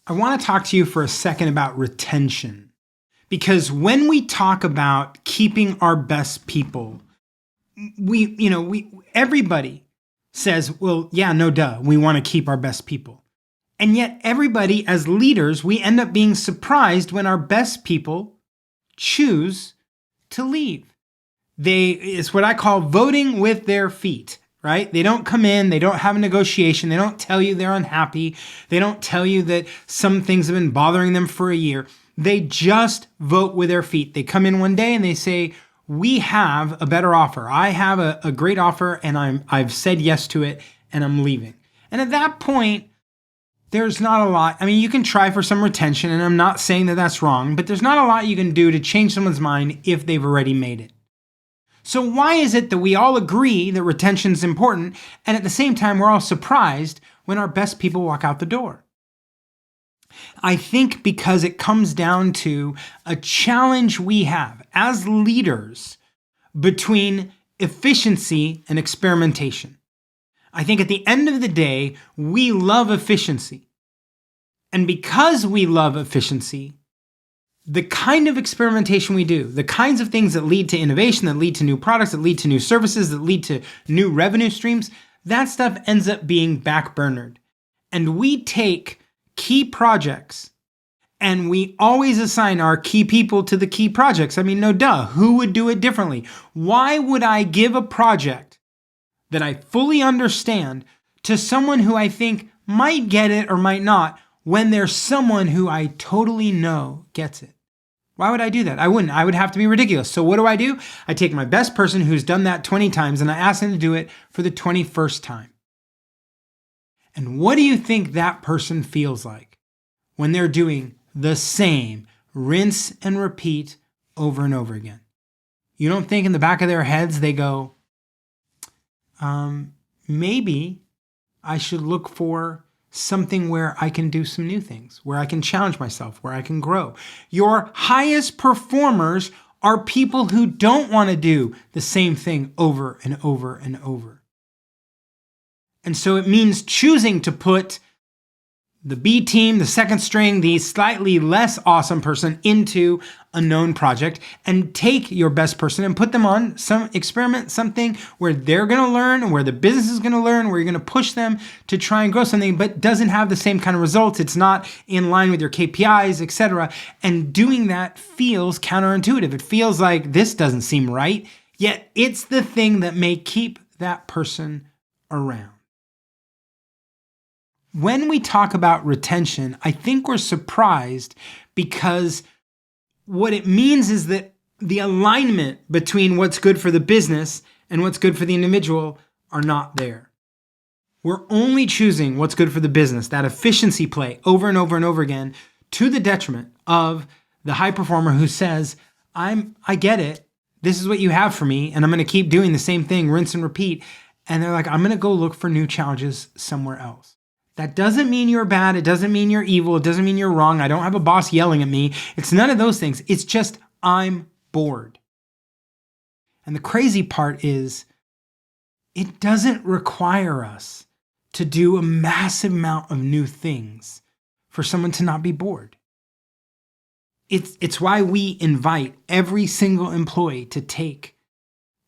I want to talk to you for a second about retention. Because when we talk about keeping our best people, everybody says, well, yeah, no duh, we want to keep our best people. And yet everybody as leaders, we end up being surprised when our best people choose to leave. It's what I call voting with their feet, right? They don't come in, they don't have a negotiation, they don't tell you they're unhappy, they don't tell you that some things have been bothering them for a year. They just vote with their feet. They come in one day and they say, we have a better offer. I have a great offer and I've said yes to it and I'm leaving. And at that point, there's not a lot. I mean, you can try for some retention, and I'm not saying that that's wrong, but there's not a lot you can do to change someone's mind if they've already made it. So why is it that we all agree that retention is important, and at the same time, we're all surprised when our best people walk out the door? I think because it comes down to a challenge we have as leaders between efficiency and experimentation. I think at the end of the day, we love efficiency. And because we love efficiency, the kind of experimentation we do, the kinds of things that lead to innovation, that lead to new products, that lead to new services, that lead to new revenue streams, that stuff ends up being backburnered. And we take key projects and we always assign our key people to the key projects. I mean, no duh, who would do it differently? Why would I give a project that I fully understand to someone who I think might get it or might not when there's someone who I totally know gets it? Why would I do that? I wouldn't. I would have to be ridiculous. So what do? I take my best person who's done that 20 times and I ask them to do it for the 21st time. And what do you think that person feels like when they're doing the same rinse and repeat over and over again? You don't think in the back of their heads they go, maybe I should look for something where I can do some new things, where I can challenge myself, where I can grow. Your highest performers are people who don't want to do the same thing over and over and over. And so it means choosing to put the B team, the second string, the slightly less awesome person into a known project and take your best person and put them on some experiment, something where they're going to learn, where the business is going to learn, where you're going to push them to try and grow something, but doesn't have the same kind of results. It's not in line with your KPIs, etc. And doing that feels counterintuitive. It feels like this doesn't seem right, yet it's the thing that may keep that person around. When we talk about retention, I think we're surprised because what it means is that the alignment between what's good for the business and what's good for the individual are not there. We're only choosing what's good for the business, that efficiency play over and over and over again, to the detriment of the high performer who says, I get it. This is what you have for me, and I'm going to keep doing the same thing, rinse and repeat. And they're like, I'm going to go look for new challenges somewhere else. That doesn't mean you're bad. It doesn't mean you're evil. It doesn't mean you're wrong. I don't have a boss yelling at me. It's none of those things. It's just I'm bored. And the crazy part is it doesn't require us to do a massive amount of new things for someone to not be bored. It's why we invite every single employee to take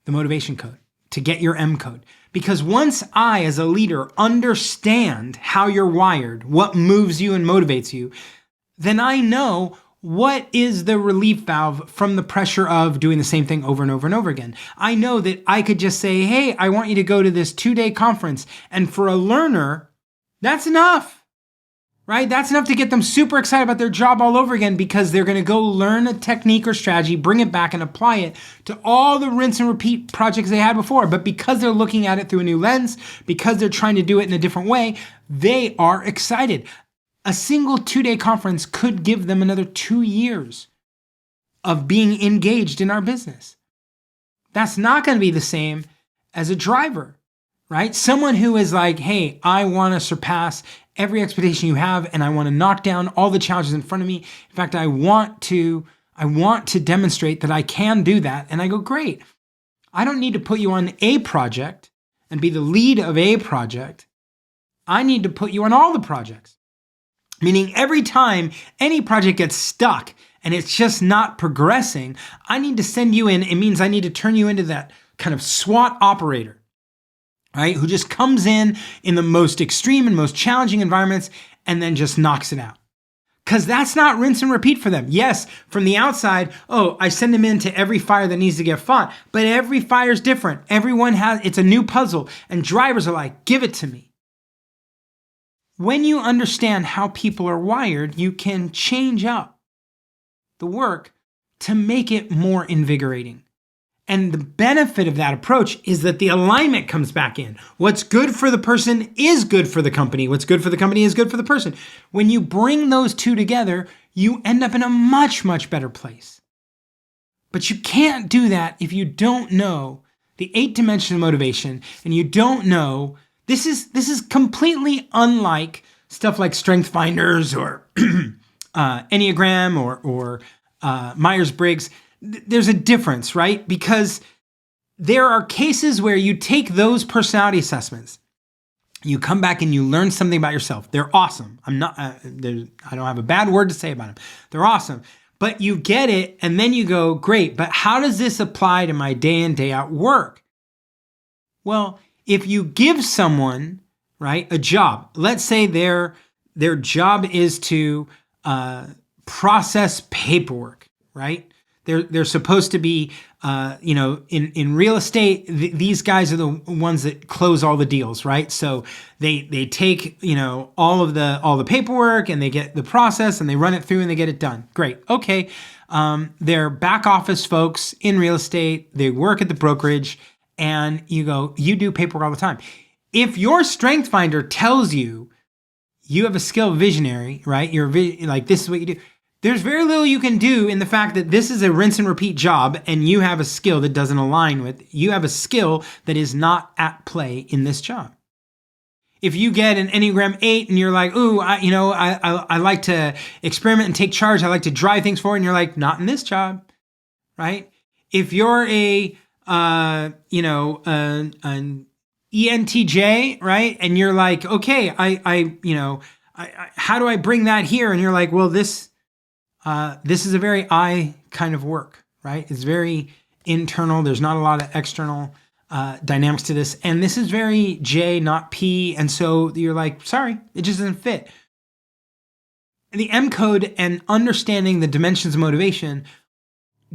the motivation code, to get your M code. Because once I, as a leader, understand how you're wired, what moves you and motivates you, then I know what is the relief valve from the pressure of doing the same thing over and over and over again. I know that I could just say, hey, I want you to go to this 2-day conference. And for a learner, that's enough. Right? That's enough to get them super excited about their job all over again because they're going to go learn a technique or strategy, bring it back and apply it to all the rinse and repeat projects they had before. But because they're looking at it through a new lens, because they're trying to do it in a different way, they are excited. A single 2-day conference could give them another 2 years of being engaged in our business. That's not going to be the same as a driver, right? Someone who is like, hey, I want to surpass every expectation you have, and I want to knock down all the challenges in front of me. In fact, I want to demonstrate that I can do that. And I go, great. I don't need to put you on a project and be the lead of a project. I need to put you on all the projects. Meaning every time any project gets stuck and it's just not progressing, I need to send you in. It means I need to turn you into that kind of SWAT operator, right? Who just comes in the most extreme and most challenging environments and then just knocks it out. Because that's not rinse and repeat for them. Yes, from the outside, I send them into every fire that needs to get fought. But every fire is different. It's a new puzzle. And drivers are like, give it to me. When you understand how people are wired, you can change up the work to make it more invigorating. And the benefit of that approach is that the alignment comes back in. What's good for the person is good for the company. What's good for the company is good for the person. When you bring those two together, you end up in a much, much better place. But you can't do that if you don't know the 8 dimensions of motivation, and you don't know, this is completely unlike stuff like Strength Finders or Enneagram or Myers-Briggs. There's a difference, right? Because there are cases where you take those personality assessments, you come back and you learn something about yourself. They're awesome. I don't have a bad word to say about them. They're awesome. But you get it and then you go, great, but how does this apply to my day in, day out work? Well, if you give someone, right, a job, let's say their job is to process paperwork, right? They're supposed to be, in real estate, these guys are the ones that close all the deals, right? So they take, all the paperwork and they get the process and they run it through and they get it done. Great. Okay. They're back office folks in real estate. They work at the brokerage and you do paperwork all the time. If your strength finder tells you have a skill visionary, right? This is what you do. There's very little you can do in the fact that this is a rinse and repeat job and you have a skill that doesn't align with, you have a skill that is not at play in this job. If you get an Enneagram 8 and you're like, I like to experiment and take charge, I like to drive things forward, and you're like, not in this job, right? If you're an ENTJ, right? And you're like, okay, how do I bring that here? And you're like, well, this is a very I kind of work, right? It's very internal. There's not a lot of external dynamics to this. And this is very J, not P. And so you're like, sorry, it just doesn't fit. The M code and understanding the dimensions of motivation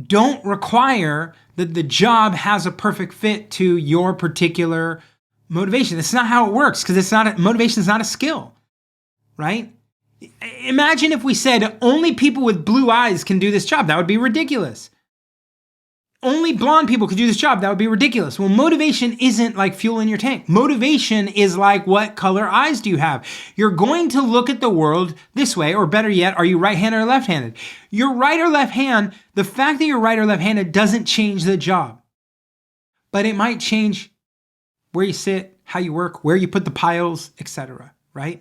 don't require that the job has a perfect fit to your particular motivation. That's not how it works, because motivation is not a skill, right? Imagine if we said only people with blue eyes can do this job. That would be ridiculous. Only blonde people could do this job. That would be ridiculous. Well, motivation isn't like fuel in your tank. Motivation is like, what color eyes do you have? You're going to look at the world this way, or better yet, are you right-handed or left-handed? You're right or left hand, the fact that you're right or left-handed doesn't change the job. But it might change where you sit, how you work, where you put the piles, etc., right?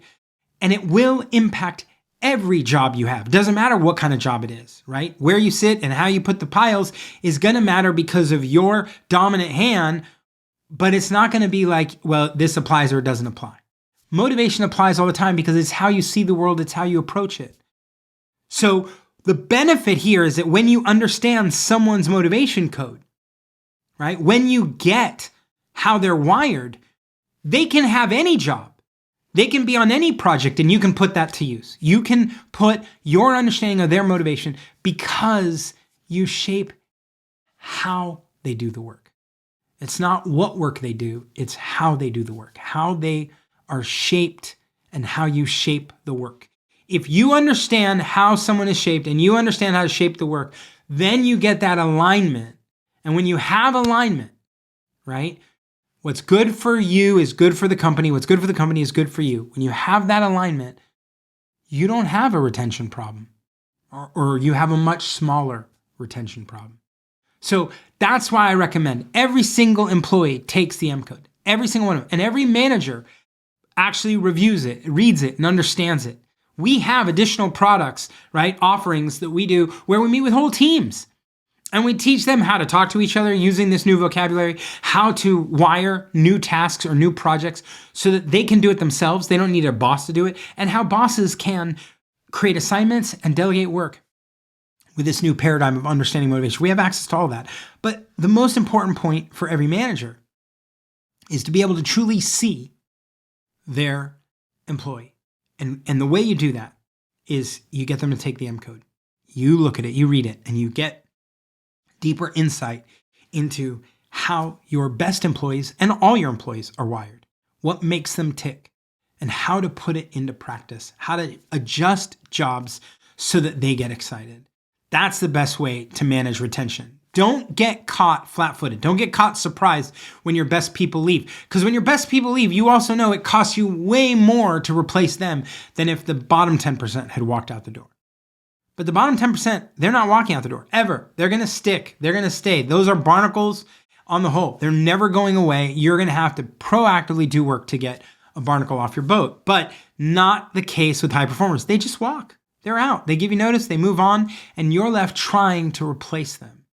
And it will impact every job you have. It doesn't matter what kind of job it is, right? Where you sit and how you put the piles is going to matter because of your dominant hand, but it's not going to be like, well, this applies or it doesn't apply. Motivation applies all the time because it's how you see the world, it's how you approach it. So the benefit here is that when you understand someone's motivation code, right? When you get how they're wired, they can have any job. They can be on any project and you can put that to use. You can put your understanding of their motivation because you shape how they do the work. It's not what work they do, it's how they do the work, how they are shaped and how you shape the work. If you understand how someone is shaped and you understand how to shape the work, then you get that alignment. And when you have alignment, right? What's good for you is good for the company. What's good for the company is good for you. When you have that alignment, you don't have a retention problem, or you have a much smaller retention problem. So that's why I recommend every single employee takes the M code, every single one of them, and every manager actually reviews it, reads it, and understands it. We have additional products, right, offerings that we do where we meet with whole teams. And we teach them how to talk to each other using this new vocabulary, how to wire new tasks or new projects so that they can do it themselves. They don't need a boss to do it. And how bosses can create assignments, and delegate work. With this new paradigm of understanding motivation, we have access to all of that. But the most important point for every manager is to be able to truly see their employee. And the way you do that is you get them to take the M code. You look at it, you read it, and you get deeper insight into how your best employees and all your employees are wired, what makes them tick, and how to put it into practice, how to adjust jobs so that they get excited. That's the best way to manage retention. Don't get caught flat-footed. Don't get caught surprised when your best people leave. Because when your best people leave, you also know it costs you way more to replace them than if the bottom 10% had walked out the door. But the bottom 10%, they're not walking out the door, ever. They're going to stick. They're going to stay. Those are barnacles on the hull. They're never going away. You're going to have to proactively do work to get a barnacle off your boat. But not the case with high performers. They just walk. They're out. They give you notice. They move on. And you're left trying to replace them.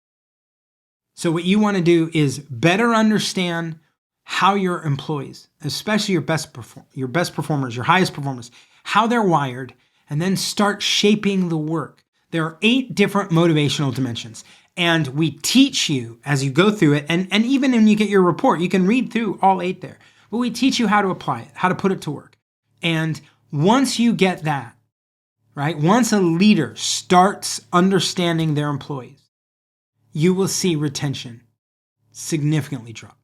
So what you want to do is better understand how your employees, especially your best performers, your highest performers, how they're wired, and then start shaping the work. There are 8 different motivational dimensions, and we teach you as you go through it, and even when you get your report, you can read through all 8 there, but we teach you how to apply it, how to put it to work. And once you get that, right, once a leader starts understanding their employees, you will see retention significantly drop.